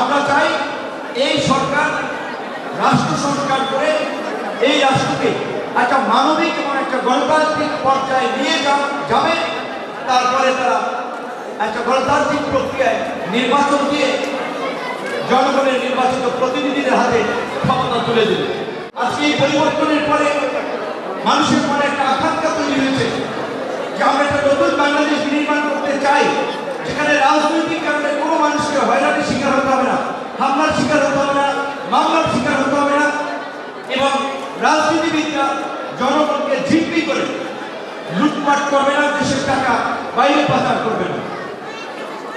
আমরা চাই এই সরকার রাষ্ট্র সংস্কার করে এই রাষ্ট্রকে একটা মানবিক এবং একটা গণতান্ত্রিক পর্যায়ে নিয়ে যাবে। তারপরে তারা একটা গণতান্ত্রিক প্রক্রিয়ায় নির্বাচন দিয়ে জনগণের নির্বাচিত প্রতিনিধিদের হাতে ক্ষমতা তুলে দেবে। আজকে এই পরিবর্তনের পরে মানুষের মনে একটা আকাঙ্ক্ষা তৈরি হয়েছে যে আমরা একটা নতুন বাংলাদেশ নির্মাণ করতে চাই, যেখানে রাজনৈতিক কারণে কোনো মানুষকে হয়রানির শিকার হতে হবে না, হামলার শিকার হতে হবে না, মামলার শিকার হতে হবে না, এবং রাজনীতিবিদরা জনগণকে জিম্মি করে লুটপাট করবে না, দেশের টাকা বাইরে পাচার করবে না।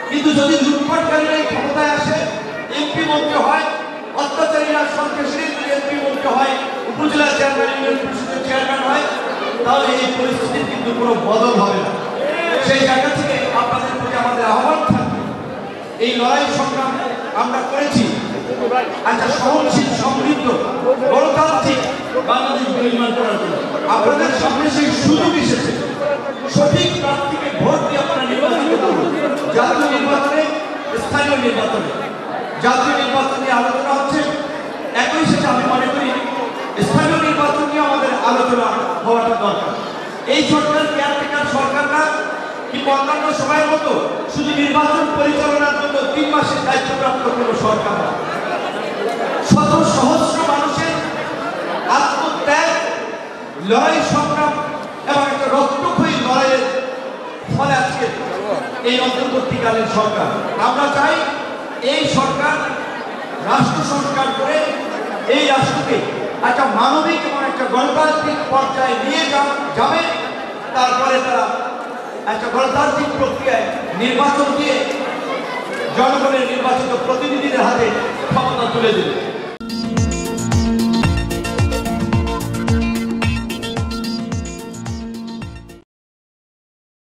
কিন্তু যদি লুটপাটকারীরা ক্ষমতায় আসে, এমপি মন্ত্রী হয়, অত্যাচারীরা সন্ত্রাসী এমপি মন্ত্রী হয়, উপজেলা চেয়ারম্যান ইউনিয়ন পরিষদের চেয়ারম্যান হয়, তাহলে এই পরিস্থিতির কিন্তু কোনো বদল হবে না। সেই জায়গা থেকে আপনাদের প্রতি আমাদের আহ্বান থাকবে, এই লড়াই সংগ্রাম আমরা করেছি একটা সহনশীল সমৃদ্ধ গণতান্ত্রিক বাংলাদেশ নির্মাণ করার জন্য। আপনাদের সামনে সেই সুযোগ এসেছে, সঠিক প্রার্থীকে ভোট দিয়ে আপনারা নির্বাচিত করুন। জাতীয় নির্বাচনে, স্থানীয় নির্বাচনে, জাতীয় নির্বাচন নিয়ে আলোচনা হচ্ছে, একই সাথে আমি মনে করি স্থানীয় নির্বাচন নিয়ে আমাদের আলোচনা হওয়াটা দরকার। এই সরকার কেয়ারটেকার সরকার না, কিন্তু অন্যান্য সময়ের মতো শুধু নির্বাচন পরিচালনার জন্য 3 মাসের দায়িত্বপ্রাপ্ত কোনো সরকার না। শত সহস্র মানুষের আত্মত্যাগ, লড়াই সংগ্রাম এবং একটা রক্তক্ষয়ী লড়াইয়ের ফলে আজকে এই অন্তর্বর্তীকালীন সরকার। আমরা চাই এই সরকার রাষ্ট্র সংস্কার করে এই রাষ্ট্রকে একটা মানবিক এবং একটা গণতান্ত্রিক পর্যায়ে নিয়ে যাবে। তারপরে তারা একটা গণতান্ত্রিক প্রক্রিয়ায় নির্বাচন দিয়ে জনগণের নির্বাচিত প্রতিনিধিদের হাতে ক্ষমতা তুলে দেবে।